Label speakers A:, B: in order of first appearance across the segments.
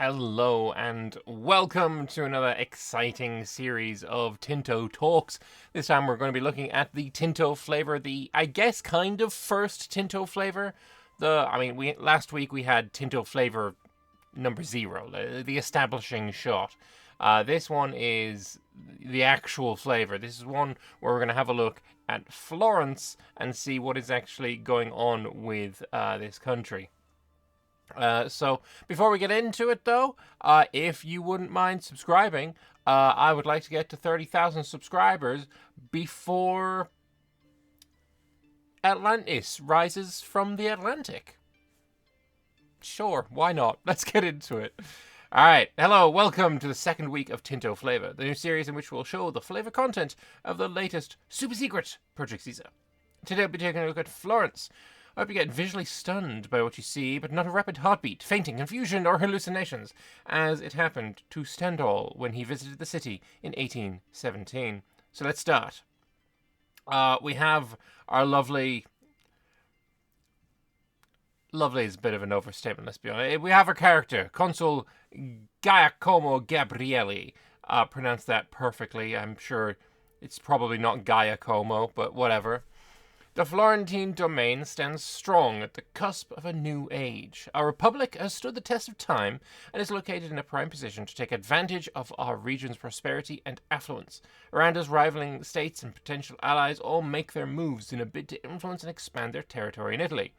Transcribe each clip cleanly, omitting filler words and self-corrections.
A: Hello and welcome to another exciting series of Tinto Talks. This time we're going to be looking at the Tinto Flavour, I guess, kind of first Tinto Flavour. Last week we had Tinto Flavour number 0, the establishing shot. This one is the actual flavour. This is one where we're going to have a look at Florence and see what is actually going on with this country. So before we get into it, though, if you wouldn't mind subscribing, I would like to get to 30,000 subscribers before Atlantis rises from the Atlantic. Sure, why not? Let's get into it. Alright, hello, welcome to the second week of Tinto Flavour, the new series in which we'll show the flavour content of the latest super secret Project Caesar. Today we'll be taking a look at Florence. I hope you get visually stunned by what you see, but not a rapid heartbeat, fainting, confusion, or hallucinations, as it happened to Stendhal when he visited the city in 1817. So let's start. We have our lovely is a bit of an overstatement, let's be honest. We have our character, Consul Giacomo Gabrielli. Pronounced that perfectly. I'm sure it's probably not Giacomo, but whatever. The Florentine domain stands strong at the cusp of a new age. Our republic has stood the test of time and is located in a prime position to take advantage of our region's prosperity and affluence. Around us, rivaling states and potential allies all make their moves in a bid to influence and expand their territory in Italy.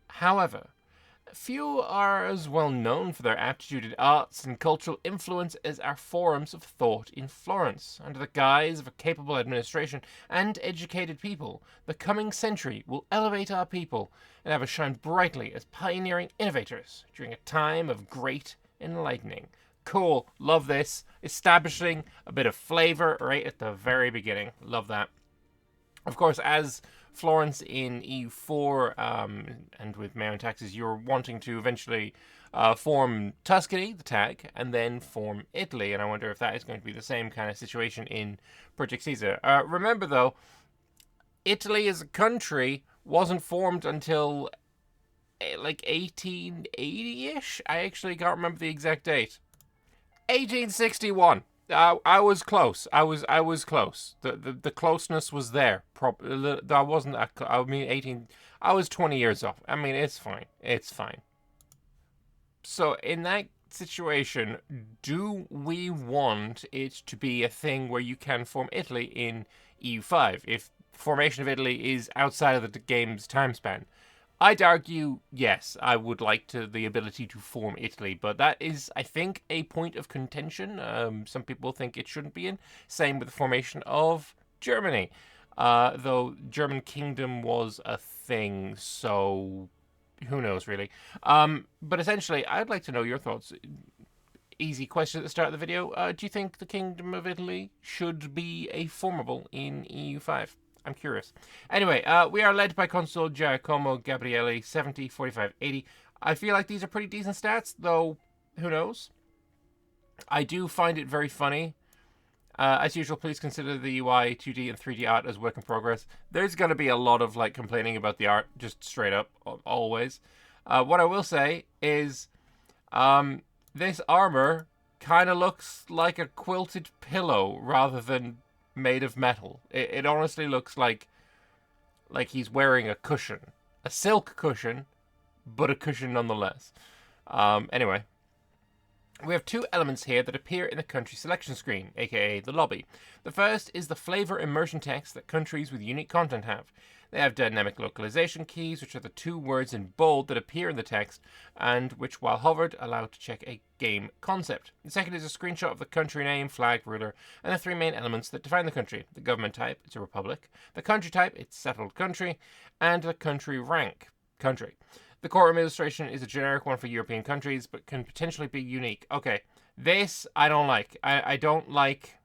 A: However, few are as well known for their aptitude in arts and cultural influence as our forums of thought in Florence. Under the guise of a capable administration and educated people, the coming century will elevate our people and have us shine brightly as pioneering innovators during a time of great enlightening. Cool. Love this. Establishing a bit of flavor right at the very beginning. Love that. Of course, as Florence in EU4 and with mayor and taxes, you're wanting to eventually form Tuscany, the tag, and then form Italy. And I wonder if that is going to be the same kind of situation in Project Caesar. Remember, though, Italy as a country wasn't formed until like 1880-ish. I actually can't remember the exact date. 1861. I was close. I was close. The closeness was there. I wasn't. I mean, 18. I was 20 years off. I mean, it's fine. It's fine. So in that situation, do we want it to be a thing where you can form Italy in EU5 if formation of Italy is outside of the game's time span? I'd argue, yes, I would like the ability to form Italy, but that is, I think, a point of contention. Some people think it shouldn't be in. Same with the formation of Germany. Though German Kingdom was a thing, so who knows, really. But essentially, I'd like to know your thoughts. Easy question at the start of the video. Do you think the Kingdom of Italy should be a formable in EU5? I'm curious. Anyway, we are led by Consul Giacomo Gabrielli, 70, 45, 80. I feel like these are pretty decent stats, though who knows? I do find it very funny. As usual, please consider the UI, 2D, and 3D art as work in progress. There's going to be a lot of complaining about the art, just straight up, always. What I will say is this armor kind of looks like a quilted pillow rather than made of metal. It honestly looks like he's wearing a cushion. A silk cushion, but a cushion nonetheless. Anyway, we have two elements here that appear in the country selection screen, aka the lobby. The first is the flavor immersion text that countries with unique content have. They have dynamic localization keys, which are the two words in bold that appear in the text, and which, while hovered, allow to check a game concept. The second is a screenshot of the country name, flag, ruler, and the three main elements that define the country. The government type, it's a republic. The country type, it's settled country. And the country rank, country. The courtroom illustration is a generic one for European countries, but can potentially be unique. Okay, this I don't like. I don't like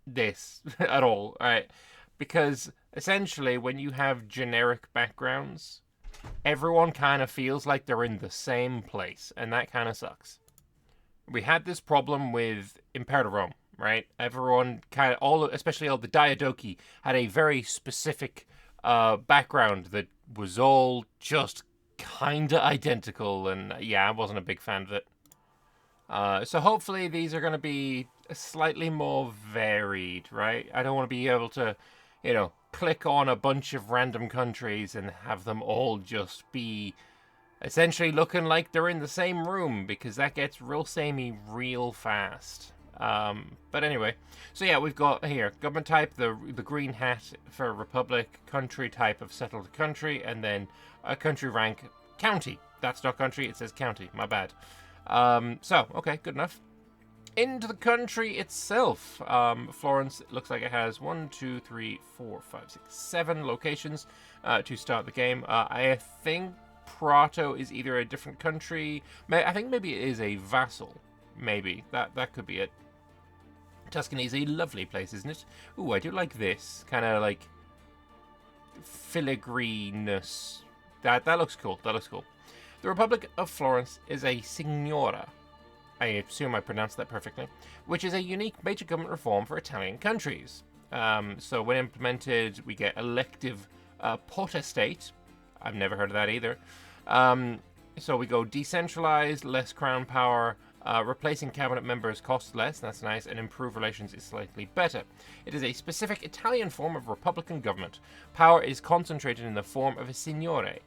A: this at all, alright? Because essentially, when you have generic backgrounds, everyone kind of feels like they're in the same place, and that kind of sucks. We had this problem with Imperator Rome, right? Everyone kind of, especially all the Diadochi, had a very specific background that was all just kind of identical, and yeah, I wasn't a big fan of it. So hopefully these are going to be slightly more varied, right? I don't want to be able to, click on a bunch of random countries and have them all just be essentially looking like they're in the same room, because that gets real samey real fast. But anyway, so yeah, we've got here government type, the green hat for republic, country type of settled country, and then a country rank county. That's not country, it says county. My bad. So okay, good enough. Into the country itself, Florence looks like it has 1, 2, 3, 4, 5, 6, 7 locations to start the game. I think Prato is either a different country. I think maybe it is a vassal. Maybe that could be it. Tuscany is a lovely place, isn't it? Ooh, I do like this kind of like filigreenness. That looks cool. That looks cool. The Republic of Florence is a Signoria. I assume I pronounced that perfectly, which is a unique major government reform for Italian countries. So when implemented, we get elective potestate. I've never heard of that either. So we go decentralized, less crown power, replacing cabinet members costs less, that's nice, and improved relations is slightly better. It is a specific Italian form of republican government. Power is concentrated in the form of a signore.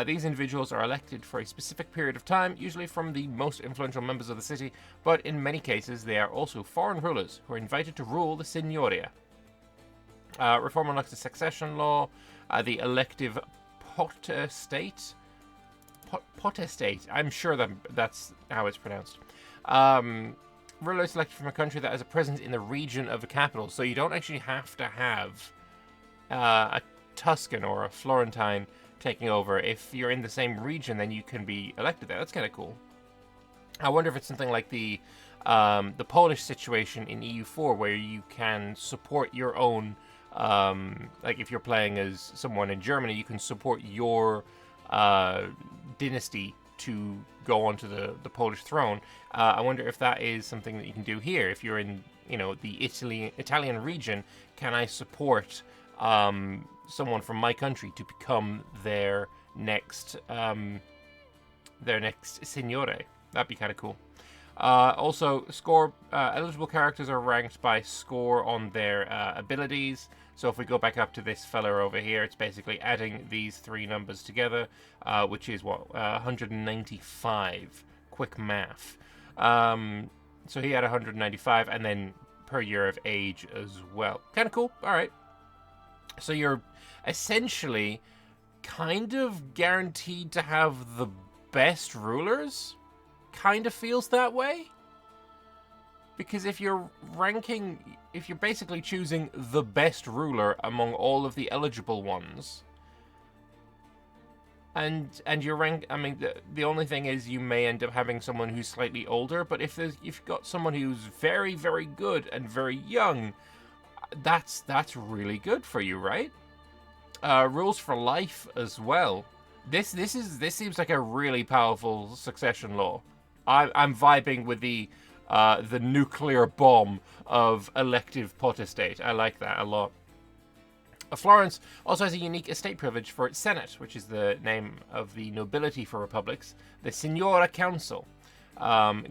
A: These individuals are elected for a specific period of time, usually from the most influential members of the city, but in many cases they are also foreign rulers who are invited to rule the Signoria. Reform unlocks the succession law, the elective potestate. Potestate, I'm sure that's how it's pronounced. Ruler is selected from a country that has a presence in the region of the capital, so you don't actually have to have a Tuscan or a Florentine taking over. If you're in the same region, then you can be elected there. That's kind of cool. I wonder if it's something like the Polish situation in EU4, where you can support your own, like if you're playing as someone in Germany, you can support your dynasty to go onto the Polish throne. I wonder if that is something that you can do here. If you're in, the Italian region, can I support someone from my country to become their next signore? That'd be kind of cool. Also, score eligible characters are ranked by score on their abilities. So if we go back up to this fella over here, it's basically adding these three numbers together, which is 195. Quick math. So he had 195, and then per year of age as well. Kind of cool. All right. So you're essentially kind of guaranteed to have the best rulers. Kind of feels that way. Because if you're basically choosing the best ruler among all of the eligible ones, and your rank, I mean, the only thing is you may end up having someone who's slightly older, but if you've got someone who's very, very good and very young, that's really good for you, right? Rules for life as well. This seems like a really powerful succession law. I'm vibing with the nuclear bomb of elective potestate. I like that a lot. Florence also has a unique estate privilege for its Senate, which is the name of the nobility for republics. The Signora Council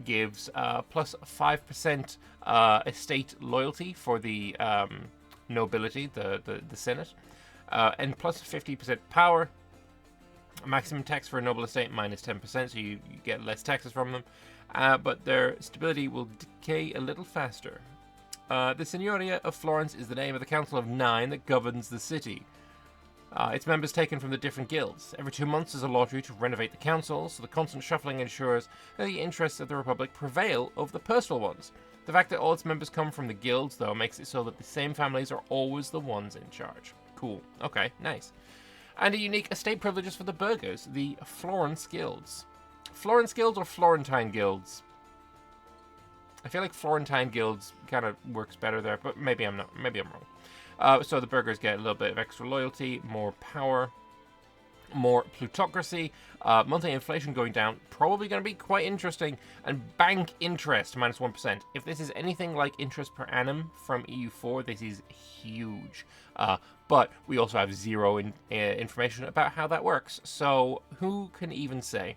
A: gives plus 5% estate loyalty for the nobility, the Senate, and plus 50% power. Maximum tax for a noble estate minus 10%, so you get less taxes from them. But their stability will decay a little faster. The Signoria of Florence is the name of the Council of 9 that governs the city. Its members taken from the different guilds. Every 2 months is a lottery to renovate the council, so the constant shuffling ensures that the interests of the Republic prevail over the personal ones. The fact that all its members come from the guilds, though, makes it so that the same families are always the ones in charge. Cool. Okay, nice. And a unique estate privileges for the burghers, the Florence guilds. Florence guilds or Florentine guilds? I feel like Florentine guilds kind of works better there, but maybe I'm not. Maybe I'm wrong. So the burghers get a little bit of extra loyalty, more power, more plutocracy, monthly inflation going down, probably going to be quite interesting, and bank interest minus 1%. If this is anything like interest per annum from EU4, this is huge. But we also have zero information about how that works, so who can even say?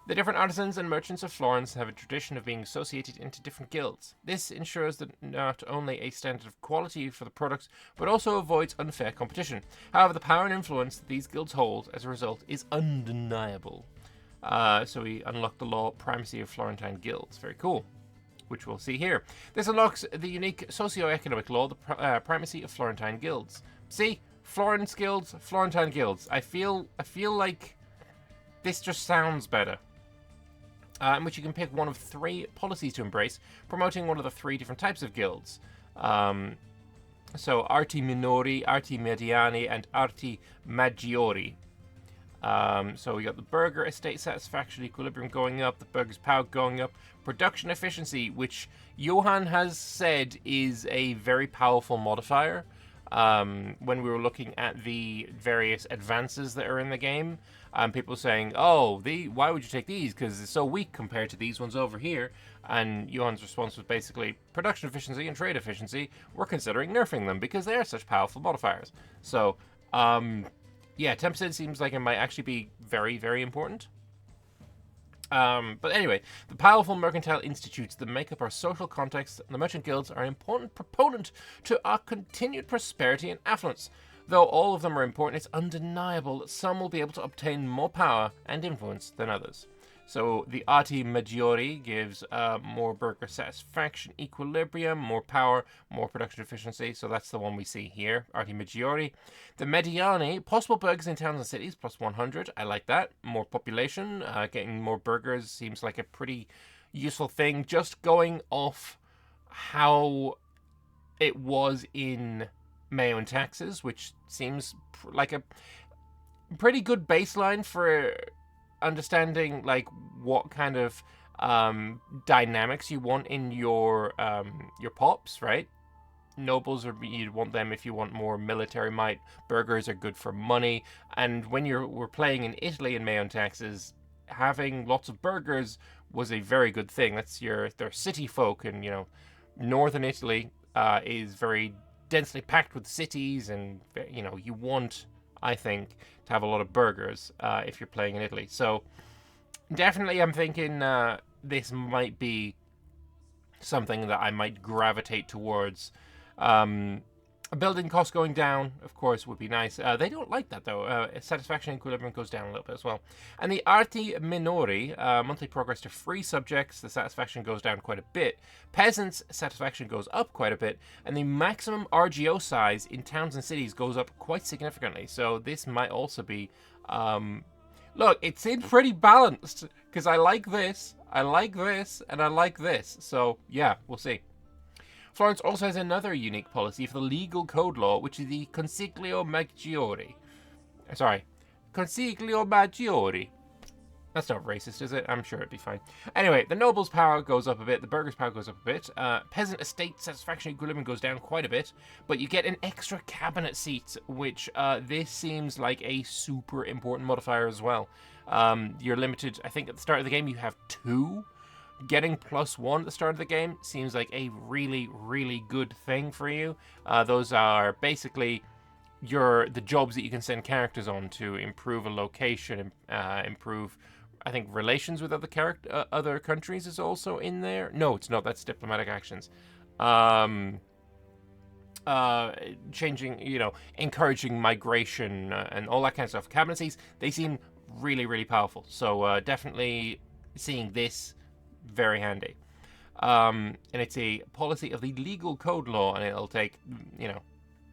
A: The different artisans and merchants of Florence have a tradition of being associated into different guilds. This ensures that not only a standard of quality for the products, but also avoids unfair competition. However, the power and influence that these guilds hold as a result is undeniable. So we unlock the law primacy of Florentine guilds. Very cool. Which we'll see here. This unlocks the unique socio-economic law, the primacy of Florentine guilds. See? Florence guilds, Florentine guilds. I feel like this just sounds better. In which you can pick one of 3 policies to embrace, promoting one of the 3 different types of guilds. So arti minori, arti mediani, and arti maggiori. So we got the burgher estate satisfaction equilibrium going up, the burgher's power going up, production efficiency, which Johan has said is a very powerful modifier. When we were looking at the various advances that are in the game, people saying, oh, why would you take these? Because it's so weak compared to these ones over here. And Johan's response was basically, production efficiency and trade efficiency, we're considering nerfing them because they are such powerful modifiers. So, yeah, 10% seems like it might actually be very, very important. But anyway, the powerful mercantile institutes that make up our social context, the merchant guilds, are an important proponent to our continued prosperity and affluence. Though all of them are important, it's undeniable that some will be able to obtain more power and influence than others. So the Arti Maggiori gives more burgher satisfaction, equilibrium, more power, more production efficiency. So that's the one we see here, Arti Maggiori. The Mediani, possible burghers in towns and cities, plus 100. I like that. More population, getting more burghers seems like a pretty useful thing. Just going off how it was in Mayo and taxes, which seems like a pretty good baseline for understanding like what kind of dynamics you want in your pops, right? Nobles are, you'd want them if you want more military might. Burghers are good for money, and when we're playing in Italy in Mayo and taxes, having lots of burghers was a very good thing. That's their city folk, and northern Italy is very densely packed with cities, and you want, I think, to have a lot of burghers if you're playing in Italy. So definitely I'm thinking this might be something that I might gravitate towards. Building costs going down, of course, would be nice. They don't like that, though. Satisfaction equilibrium goes down a little bit as well. And the Arti Minori, monthly progress to free subjects, the satisfaction goes down quite a bit. Peasants' satisfaction goes up quite a bit. And the maximum RGO size in towns and cities goes up quite significantly. So this might also be... look, it seems pretty balanced, because I like this, and I like this. So, yeah, we'll see. Florence also has another unique policy for the legal code law, which is the Consiglio Maggiore. Sorry, Consiglio Maggiore. That's not racist, is it? I'm sure it'd be fine. Anyway, the noble's power goes up a bit, the burgher's power goes up a bit, peasant estate satisfaction equilibrium goes down quite a bit, but you get an extra cabinet seat, which this seems like a super important modifier as well. You're limited, I think at the start of the game you have 2. Getting +1 at the start of the game seems like a really, really good thing for you. Those are basically the jobs that you can send characters on to improve a location, improve, I think, relations with other countries is also in there. No, it's not. That's diplomatic actions. Changing, encouraging migration and all that kind of stuff. Cabinet seats, they seem really, really powerful. So definitely seeing this, very handy. And it's a policy of the legal code law, and it'll take,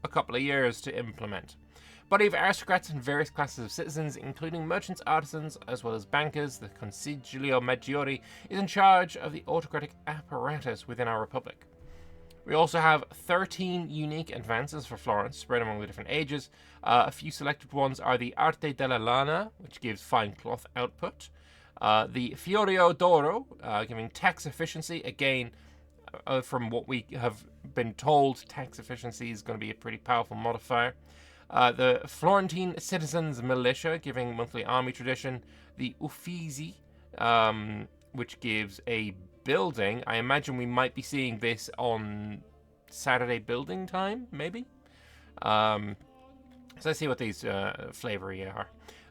A: a couple of years to implement. Body of aristocrats and various classes of citizens, including merchants, artisans, as well as bankers, the Consiglio Maggiore is in charge of the autocratic apparatus within our republic. We also have 13 unique advances for Florence, spread among the different ages. A few selected ones are the Arte della Lana, which gives fine cloth output. The Fiorio d'Oro, giving tax efficiency. Again, from what we have been told, tax efficiency is going to be a pretty powerful modifier. The Florentine Citizens Militia, giving monthly army tradition. The Uffizi, which gives a building. I imagine we might be seeing this on Saturday building time, maybe? So let's see what these flavory are.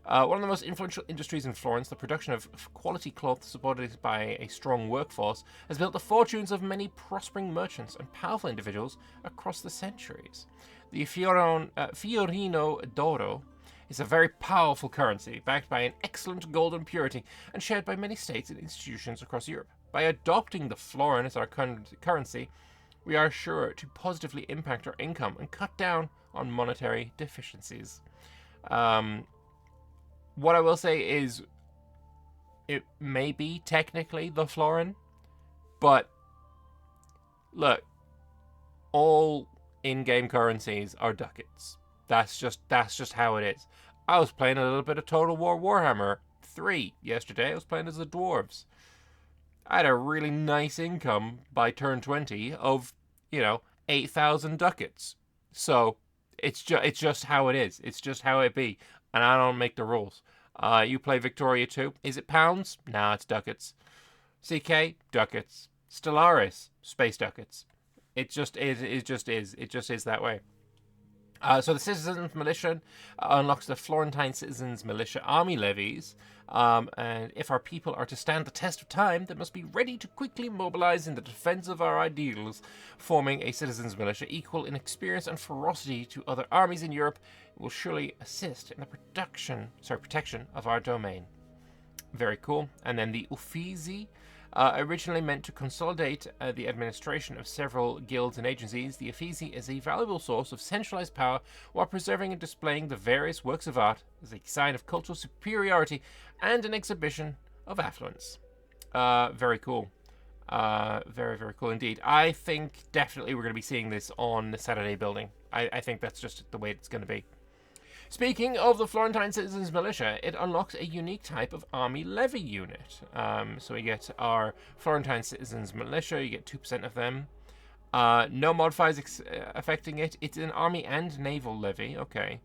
A: One of the most influential industries in Florence, the production of quality cloth supported by a strong workforce, has built the fortunes of many prospering merchants and powerful individuals across the centuries. The Fiorino d'Oro is a very powerful currency, backed by an excellent golden purity and shared by many states and institutions across Europe. By adopting the florin as our currency, we are sure to positively impact our income and cut down on monetary deficiencies. What I will say is, it may be technically the florin, but look, all in-game currencies are ducats. That's just how it is. I was playing a little bit of Total War Warhammer 3 yesterday. I was playing as the dwarves. I had a really nice income by turn 20 of, 8,000 ducats. So it's just how it is. It's just how it be. And I don't make the rules. You play Victoria 2. Is it pounds? Nah, it's ducats. CK? Ducats. Stellaris? Space ducats. It just is. It just is that way. So the Citizens Militia unlocks the Florentine Citizens Militia army levies. And if our people are to stand the test of time, they must be ready to quickly mobilize in the defense of our ideals, forming a citizens' militia equal in experience and ferocity to other armies in Europe. It will surely assist in the protection of our domain. Very cool. And then the Uffizi, originally meant to consolidate the administration of several guilds and agencies, the Uffizi is a valuable source of centralized power while preserving and displaying the various works of art as a sign of cultural superiority and an exhibition of affluence. Very cool. Very, very cool indeed. I think definitely we're going to be seeing this on the Saturday building. I think that's just the way it's going to be. Speaking of the Florentine Citizens Militia, it unlocks a unique type of army levy unit. So we get our Florentine Citizens Militia, you get 2% of them. No modifiers affecting it. It's an army and naval levy, okay.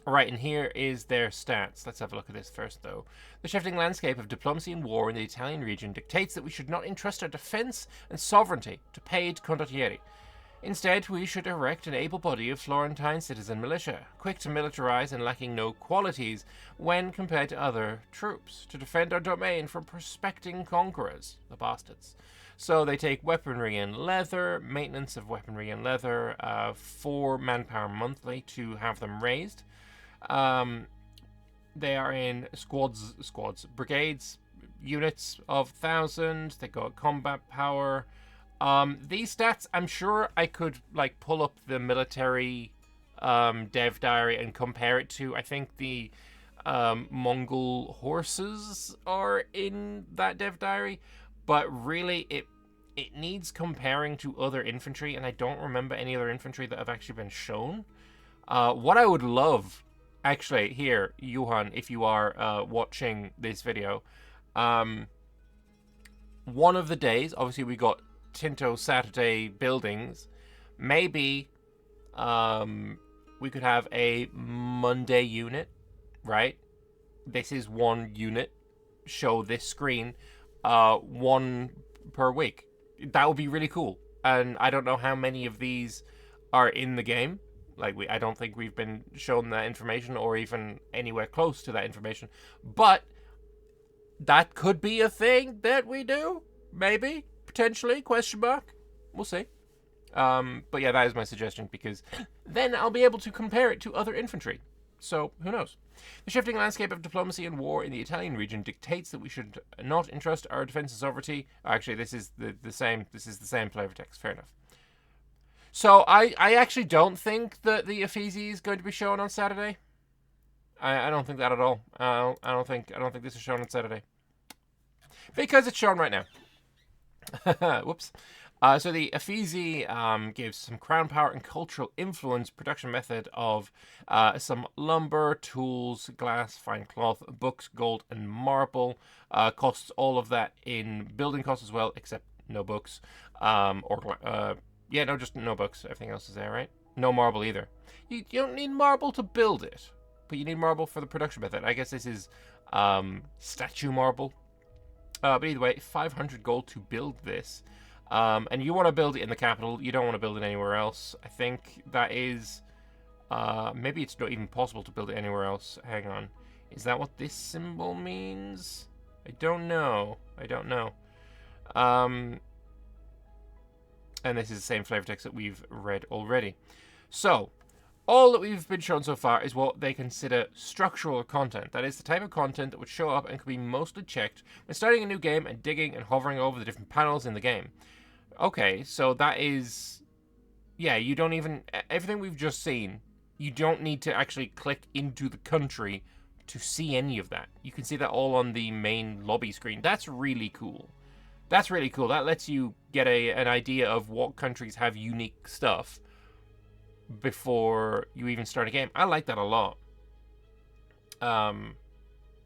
A: Right, and here is their stats. Let's have a look at this first, though. The shifting landscape of diplomacy and war in the Italian region dictates that we should not entrust our defense and sovereignty to paid condottieri. Instead, we should erect an able body of Florentine citizen militia, quick to militarize and lacking no qualities when compared to other troops, to defend our domain from prospecting conquerors, the bastards. So they take weaponry and leather, maintenance of weaponry and leather, 4 manpower monthly to have them raised. They are in brigades, units of 1,000. They got combat power. These stats, I'm sure I could pull up the military dev diary and compare it to. I think the Mongol horses are in that dev diary, but really it needs comparing to other infantry, and I don't remember any other infantry that have actually been shown. What I would love, actually, here, Johan, if you are watching this video, one of the days, obviously we got Tinto Saturday buildings, maybe we could have a Monday unit, right? This is one unit, show this screen, 1 per week. That would be really cool. And I don't know how many of these are in the game. I don't think we've been shown that information or even anywhere close to that information. But that could be a thing that we do, maybe. Potentially, question mark. We'll see. But yeah, that is my suggestion, because then I'll be able to compare it to other infantry. So, who knows? The shifting landscape of diplomacy and war in the Italian region dictates that we should not entrust our defense and sovereignty. Actually, this is the same. This is the same flavor text. Fair enough. So, I actually don't think that the Uffizi is going to be shown on Saturday. I don't think that at all. I don't think this is shown on Saturday, because it's shown right now. Whoops. So the Uffizi gives some crown power and cultural influence, production method of some lumber, tools, glass, fine cloth, books, gold, and marble. Costs all of that in building costs as well, except no books. Just no books. Everything else is there, right? No marble either. You don't need marble to build it, but you need marble for the production method. I guess this is statue marble. But either way, 500 gold to build this. And you want to build it in the capital. You don't want to build it anywhere else. I think that is Maybe it's not even possible to build it anywhere else. Hang on. Is that what this symbol means? I don't know. I don't know. And this is the same flavor text that we've read already. So, all that we've been shown so far is what they consider structural content. That is the type of content that would show up and could be mostly checked when starting a new game and digging and hovering over the different panels in the game. Okay, so that is... Yeah, you don't even... Everything we've just seen, you don't need to actually click into the country to see any of that. You can see that all on the main lobby screen. That's really cool. That's really cool. That lets you get an idea of what countries have unique stuff before you even start a game. I like that a lot.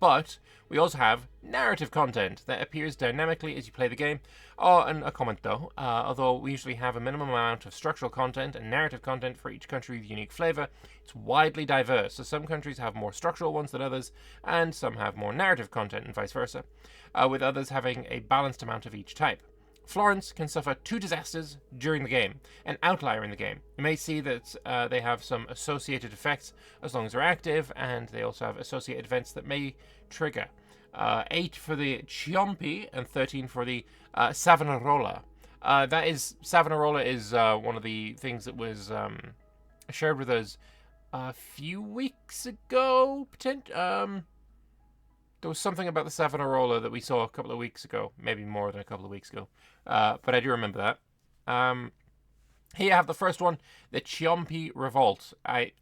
A: But we also have narrative content that appears dynamically as you play the game. Oh, and a comment though. Although we usually have a minimum amount of structural content and narrative content for each country with unique flavor, it's widely diverse. So some countries have more structural ones than others, and some have more narrative content and vice versa, with others having a balanced amount of each type. Florence can suffer 2 disasters during the game, an outlier in the game. You may see that they have some associated effects as long as they're active, and they also have associated events that may trigger. 8 for the Ciompi and 13 for the Savonarola. Savonarola is one of the things that was shared with us a few weeks ago. There was something about the Savonarola that we saw a couple of weeks ago, maybe more than a couple of weeks ago, but I do remember that. Here you have the first one, the Ciompi revolt. I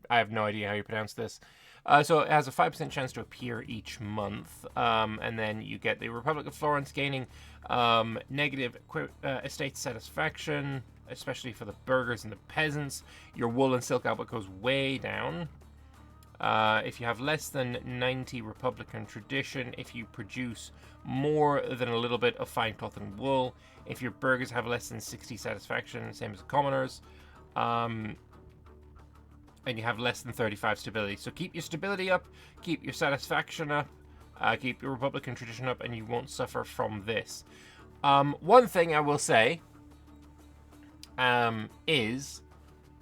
A: have no idea how you pronounce this. So it has a 5% chance to appear each month, and then you get the Republic of Florence gaining negative estate satisfaction, especially for the burghers and the peasants. Your wool and silk output goes way down. If you have less than 90 Republican tradition, if you produce more than a little bit of fine cloth and wool, if your burghers have less than 60 satisfaction, same as the commoners, and you have less than 35 stability. So keep your stability up, keep your satisfaction up, keep your Republican tradition up, and you won't suffer from this. One thing I will say is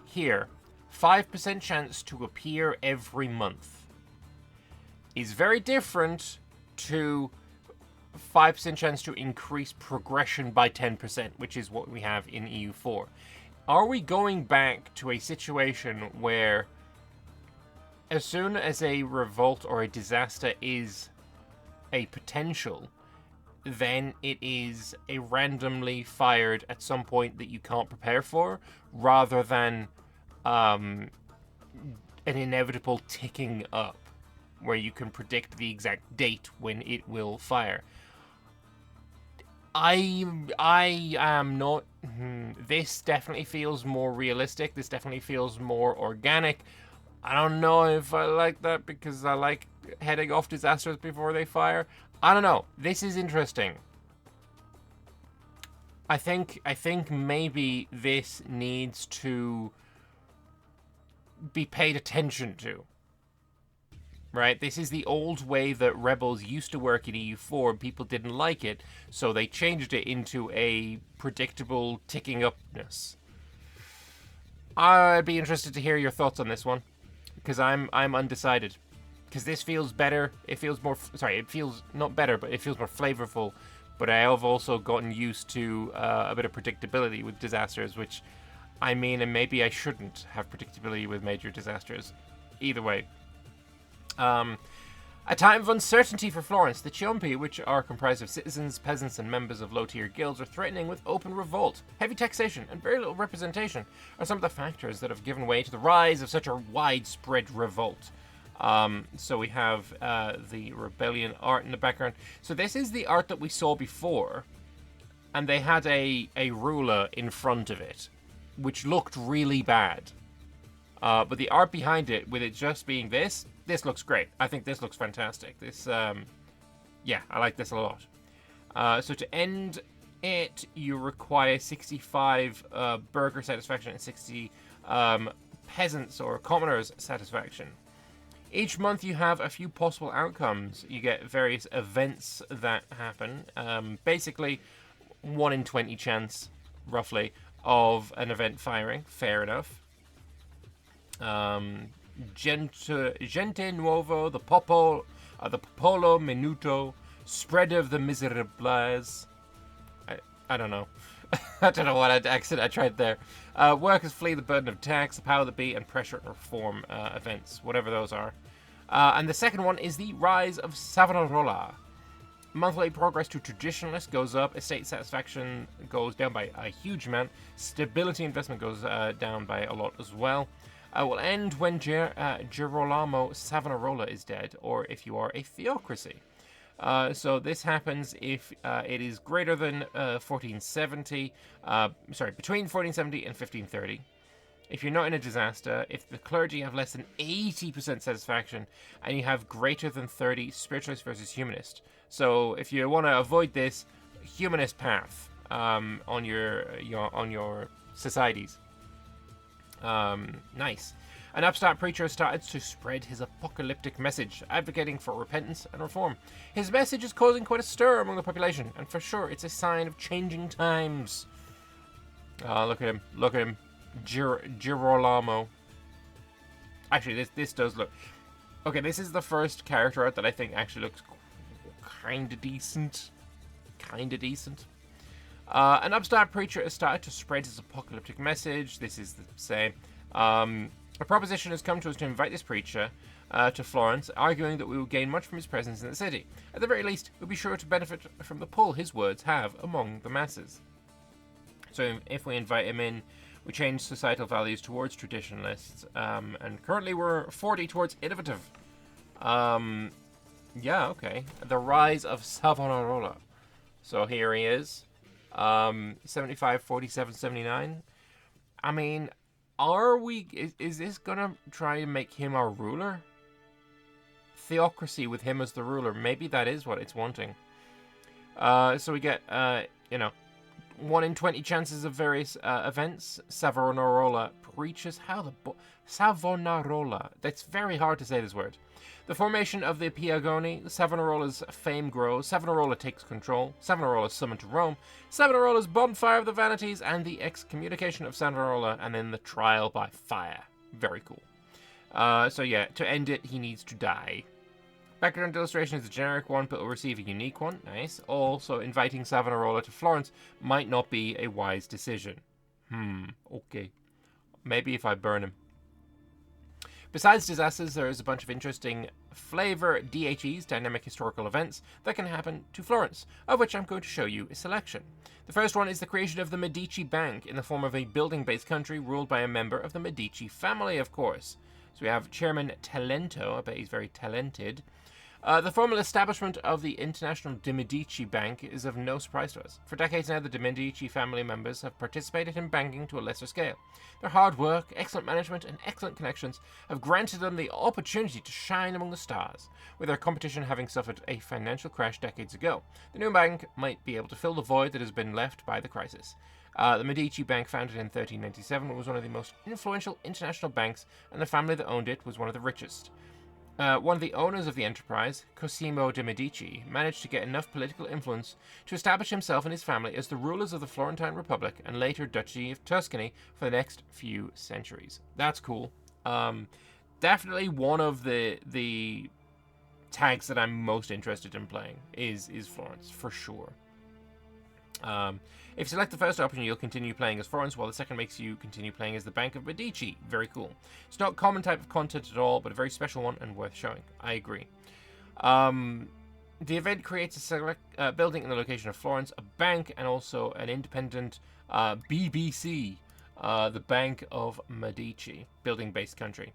A: here. 5% chance to appear every month is very different to 5% chance to increase progression by 10%, which is what we have in EU4. Are we going back to a situation where as soon as a revolt or a disaster is a potential, then it is a randomly fired at some point that you can't prepare for, rather than an inevitable ticking up where you can predict the exact date when it will fire? I am not... This definitely feels more realistic. This definitely feels more organic. I don't know if I like that because I like heading off disasters before they fire. I don't know. This is interesting. I think maybe this needs to be paid attention to. Right? This is the old way that rebels used to work in EU4. People didn't like it, so they changed it into a predictable ticking upness. I'd be interested to hear your thoughts on this one, because I'm undecided. Because this feels better. It feels more... Sorry, it feels not better, but it feels more flavorful. But I have also gotten used to a bit of predictability with disasters, which... I mean, and maybe I shouldn't have predictability with major disasters. Either way. A time of uncertainty for Florence. The Ciompi, which are comprised of citizens, peasants, and members of low-tier guilds, are threatening with open revolt. Heavy taxation and very little representation are some of the factors that have given way to the rise of such a widespread revolt. So we have the rebellion art in the background. So this is the art that we saw before, and they had a ruler in front of it, which looked really bad. But the art behind it, with it just being this looks great. I think this looks fantastic. This, yeah, I like this a lot. So to end it, you require 65 burgher satisfaction and 60 peasants or commoners satisfaction. Each month you have a few possible outcomes. You get various events that happen. Basically, 1 in 20 chance, roughly, of an event firing. Fair enough. Um, gente nuovo, the popolo minuto, spread of the miserables. I don't know. I don't know what accent I tried there. Workers flee the burden of tax, the power that be, and pressure and reform events, whatever those are. And the second one is the rise of Savonarola. Monthly progress to traditionalists goes up. Estate satisfaction goes down by a huge amount. Stability investment goes down by a lot as well. Will end when Girolamo Savonarola is dead, or if you are a theocracy. So this happens if it is greater than 1470, between 1470 and 1530. If you're not in a disaster, if the clergy have less than 80% satisfaction, and you have greater than 30 spiritualist versus humanist. So if you want to avoid this, humanist path on your societies. Nice. An upstart preacher started to spread his apocalyptic message, advocating for repentance and reform. His message is causing quite a stir among the population, and for sure it's a sign of changing times. Look at him. Girolamo. Actually, this does look... Okay, this is the first character art that I think actually looks kinda decent. An upstart preacher has started to spread his apocalyptic message. This is the same. A proposition has come to us to invite this preacher to Florence, arguing that we will gain much from his presence in the city. At the very least, we'll be sure to benefit from the pull his words have among the masses. So if we invite him in, we change societal values towards traditionalists, and currently we're 40 towards innovative. Yeah, okay. The rise of Savonarola. So here he is. 75, 47, 79. I mean... Is this gonna try and make him our ruler? Theocracy with him as the ruler. Maybe that is what it's wanting. So we get, 1 in 20 chances of various events. Savonarola preaches. Savonarola. That's very hard to say this word. The formation of the Piagoni, Savonarola's fame grows, Savonarola takes control, Savonarola is summoned to Rome, Savonarola's bonfire of the vanities, and the excommunication of Savonarola, and then the trial by fire. Very cool. So yeah, to end it, he needs to die. Background illustration is a generic one, but will receive a unique one. Nice. Also, inviting Savonarola to Florence might not be a wise decision. Okay. Maybe if I burn him. Besides disasters, there is a bunch of interesting flavor DHEs, dynamic historical events, that can happen to Florence, of which I'm going to show you a selection. The first one is the creation of the Medici Bank in the form of a building-based country ruled by a member of the Medici family, of course. So we have Chairman Talento, I bet he's very talented. The formal establishment of the International de Medici Bank is of no surprise to us. For decades now, the de Medici family members have participated in banking to a lesser scale. Their hard work, excellent management, and excellent connections have granted them the opportunity to shine among the stars. With their competition having suffered a financial crash decades ago, the new bank might be able to fill the void that has been left by the crisis. The Medici Bank, founded in 1397, was one of the most influential international banks, and the family that owned it was one of the richest. One of the owners of the enterprise, Cosimo de' Medici, managed to get enough political influence to establish himself and his family as the rulers of the Florentine Republic and later Duchy of Tuscany for the next few centuries. That's cool. Definitely one of the tags that I'm most interested in playing is Florence, for sure. If you select the first option, you'll continue playing as Florence, while the second makes you continue playing as the Bank of Medici. Very cool. It's not a common type of content at all, but a very special one and worth showing. I agree. The event creates a select building in the location of Florence, a bank, and also an independent BBC, the Bank of Medici, building-based country.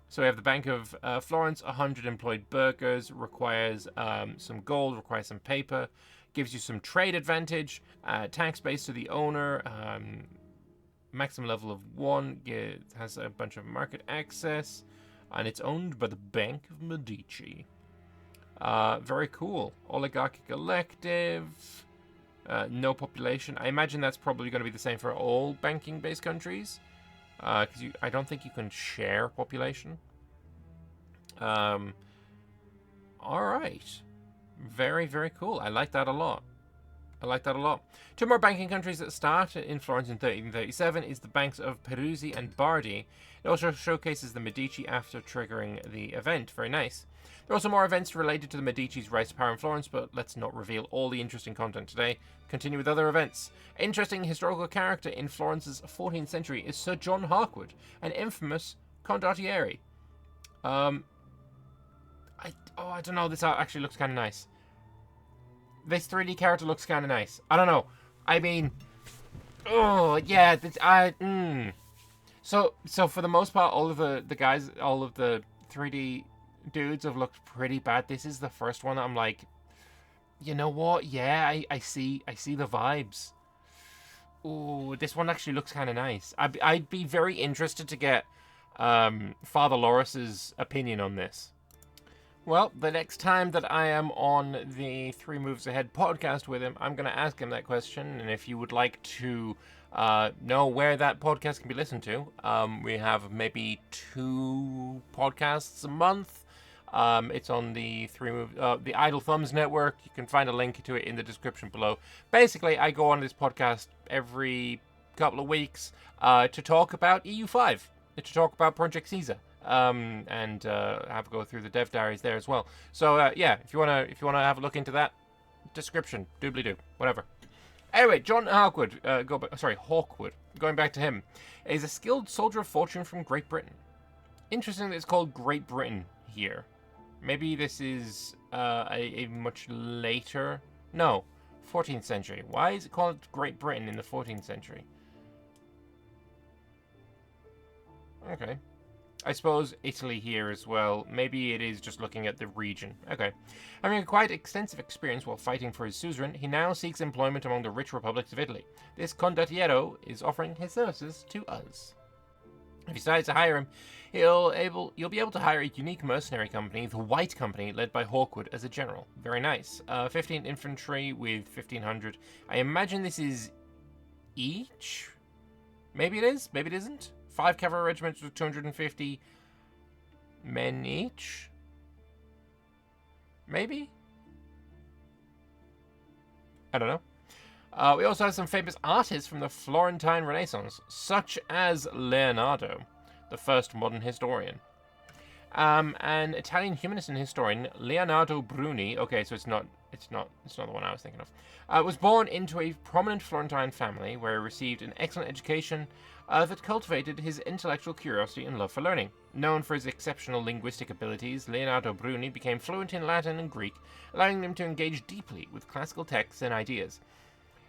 A: So we have the Bank of Florence, 100 employed burghers, requires some gold, requires some paper, gives you some trade advantage, tax base to the owner, maximum level of 1, it has a bunch of market access, and it's owned by the Bank of Medici. Very cool. Oligarchic elective, no population. I imagine that's probably going to be the same for all banking-based countries, because I don't think you can share population. All right. Very, very cool. I like that a lot. I like that a lot. Two more banking countries that start in Florence in 1337 is the banks of Peruzzi and Bardi. It also showcases the Medici after triggering the event. Very nice. There are also more events related to the Medici's rise to power in Florence, but let's not reveal all the interesting content today. Continue with other events. Interesting historical character in Florence's 14th century is Sir John Harkwood, an infamous condottiere. I don't know. This actually looks kind of nice. This 3D character looks kind of nice. I don't know. I mean, oh yeah. So for the most part, all of the guys, all of the 3D dudes have looked pretty bad. This is the first one that I'm like, you know what? Yeah, I see the vibes. Ooh, this one actually looks kind of nice. I'd be very interested to get Father Loris's opinion on this. Well, the next time that I am on the 3 Moves Ahead podcast with him, I'm going to ask him that question. And if you would like to know where that podcast can be listened to, we have maybe 2 podcasts a month. It's on the the Idle Thumbs Network. You can find a link to it in the description below. Basically, I go on this podcast every couple of weeks to talk about EU5, to talk about Project Caesar. And have a go through the dev diaries there as well. So yeah, if you wanna have a look into that, description, doobly doo, whatever. Anyway, John Hawkwood, Hawkwood, going back to him, is a skilled soldier of fortune from Great Britain. Interesting that it's called Great Britain here. Maybe this is a much later, no, 14th century. Why is it called Great Britain in the 14th century? Okay. I suppose Italy here as well. Maybe it is just looking at the region. Okay. Having a quite extensive experience while fighting for his suzerain, he now seeks employment among the rich republics of Italy. This condottiero is offering his services to us. If you decide to hire him, you'll be able to hire a unique mercenary company, the White Company, led by Hawkwood as a general. Very nice. 15 infantry with 1,500. I imagine this is each? Maybe it is, maybe it isn't. 5 cavalry regiments with 250 men each? Maybe? I don't know. We also have some famous artists from the Florentine Renaissance, such as Leonardo, the first modern historian. An Italian humanist and historian, Leonardo Bruni. Okay, so it's not the one I was thinking of. Was born into a prominent Florentine family where he received an excellent education that cultivated his intellectual curiosity and love for learning. Known for his exceptional linguistic abilities, Leonardo Bruni became fluent in Latin and Greek, allowing him to engage deeply with classical texts and ideas.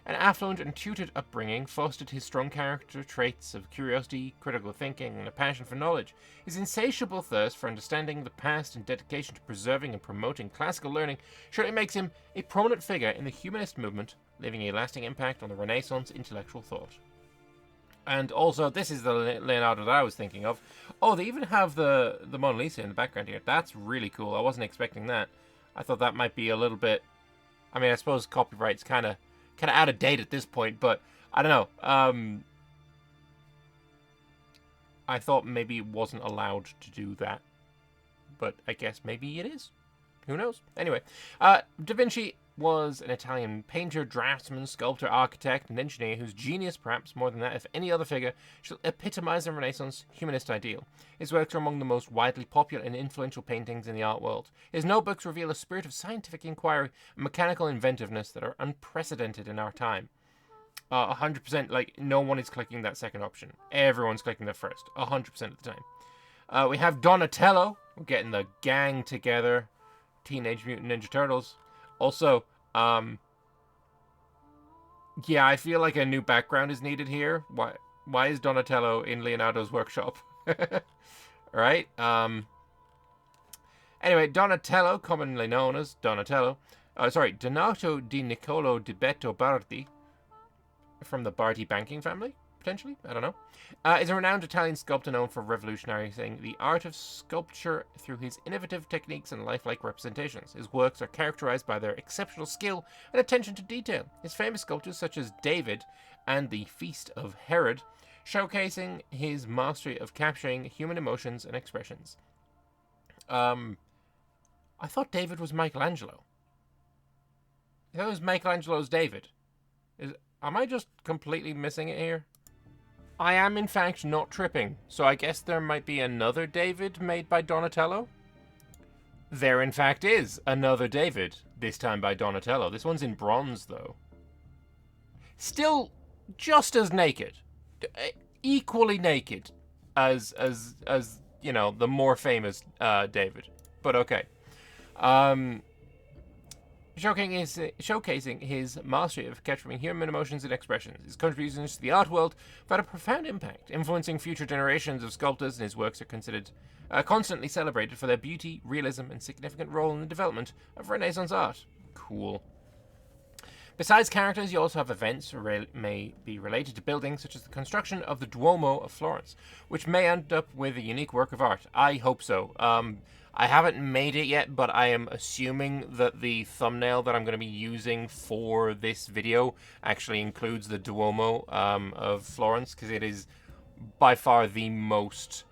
A: An affluent and tutored upbringing fostered his strong character traits of curiosity, critical thinking, and a passion for knowledge. His insatiable thirst for understanding the past and dedication to preserving and promoting classical learning surely makes him a prominent figure in the humanist movement, leaving a lasting impact on the Renaissance intellectual thought. And also, this is the Leonardo that I was thinking of. Oh, they even have the Mona Lisa in the background here. That's really cool. I wasn't expecting that. I thought that might be a little bit... I mean, I suppose copyright's kind of out of date at this point, but I don't know. I thought maybe it wasn't allowed to do that, but I guess maybe it is. Who knows? Anyway, Da Vinci was an Italian painter, draftsman, sculptor, architect, and engineer whose genius, perhaps more than that of any other figure, shall epitomize the Renaissance humanist ideal. His works are among the most widely popular and influential paintings in the art world. His notebooks reveal a spirit of scientific inquiry and mechanical inventiveness that are unprecedented in our time. 100%, like, no one is clicking that second option. Everyone's clicking that first, 100% of the time. We have Donatello. We're getting the gang together. Teenage Mutant Ninja Turtles. Also, yeah, I feel like a new background is needed here. Why is Donatello in Leonardo's workshop? Right? Anyway, Donatello, commonly known as Donato di Niccolo di Beto Bardi, from the Bardi banking family, potentially, I don't know, is a renowned Italian sculptor known for revolutionizing the art of sculpture through his innovative techniques and lifelike representations. His works are characterized by their exceptional skill and attention to detail. His famous sculptures, such as David and the Feast of Herod, showcasing his mastery of capturing human emotions and expressions. I thought David was Michelangelo. That was Michelangelo's David. Am I just completely missing it here? I am in fact not tripping, so I guess there might be another David made by Donatello? There in fact is another David, this time by Donatello. This one's in bronze though. Still just as naked. Equally naked as you know, the more famous David. But okay. Showcasing his mastery of capturing human emotions and expressions. His contributions to the art world have had a profound impact, influencing future generations of sculptors, and his works are considered constantly celebrated for their beauty, realism, and significant role in the development of Renaissance art. Cool. Besides characters, you also have events may be related to buildings, such as the construction of the Duomo of Florence, which may end up with a unique work of art. I hope so. I haven't made it yet, but I am assuming that the thumbnail that I'm going to be using for this video actually includes the Duomo of Florence, because it is by far the most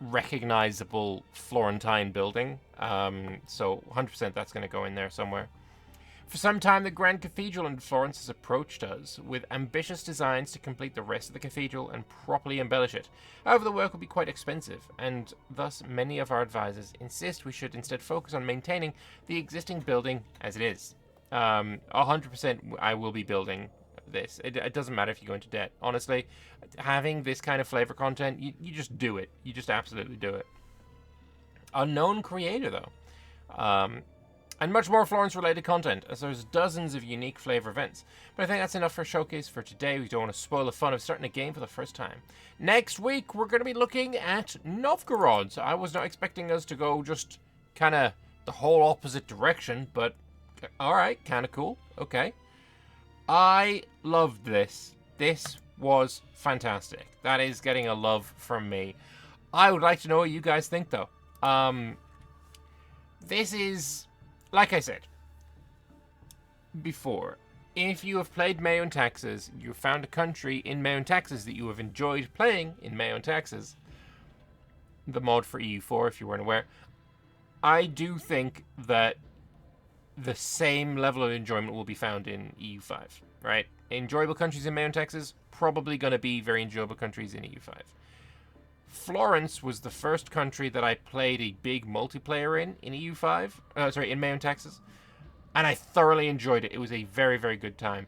A: recognizable Florentine building. So 100% that's going to go in there somewhere. For some time, the Grand Cathedral in Florence has approached us with ambitious designs to complete the rest of the cathedral and properly embellish it. However, the work will be quite expensive, and thus many of our advisors insist we should instead focus on maintaining the existing building as it is. 100% I will be building this. It doesn't matter if you go into debt. Honestly, having this kind of flavor content, you just do it. You just absolutely do it. Unknown creator, though. And much more Florence-related content, as there's dozens of unique flavor events. But I think that's enough for a showcase for today. We don't want to spoil the fun of starting a game for the first time. Next week, we're going to be looking at Novgorod. I was not expecting us to go just kind of the whole opposite direction, but alright, kind of cool. Okay. I loved this. This was fantastic. That is getting a love from me. I would like to know what you guys think, though. This is... Like I said before, if you have played Mayo and Taxes, you have found a country in Mayo and Taxes that you have enjoyed playing in Mayo and Taxes, the mod for EU4, if you weren't aware, I do think that the same level of enjoyment will be found in EU5, right? Enjoyable countries in Mayo and Taxes, probably going to be very enjoyable countries in EU5. Florence was the first country that I played a big multiplayer in EU5, in Mayo and Taxes, and I thoroughly enjoyed it. It was a very, very good time.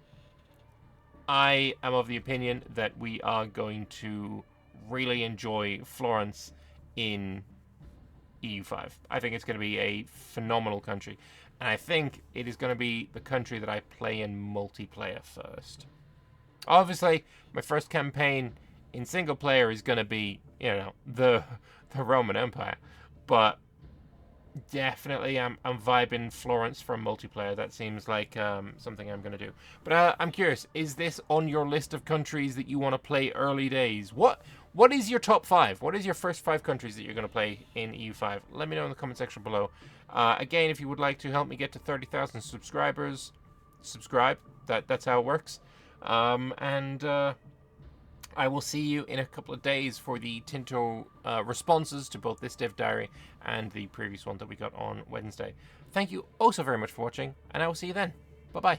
A: I am of the opinion that we are going to really enjoy Florence in EU5. I think it's going to be a phenomenal country, and I think it is going to be the country that I play in multiplayer first. Obviously, my first campaign in single player is going to be, you know, the Roman Empire, but definitely I'm vibing Florence for multiplayer. That seems like something I'm going to do. But I'm curious, is this on your list of countries that you want to play early days? What is your top 5? What is your first 5 countries that you're going to play in EU5? Let me know in the comment section below. Again, if you would like to help me get to 30,000 subscribers, subscribe. That's how it works. I will see you in a couple of days for the Tinto responses to both this Dev Diary and the previous one that we got on Wednesday. Thank you oh so very much for watching, and I will see you then. Bye-bye.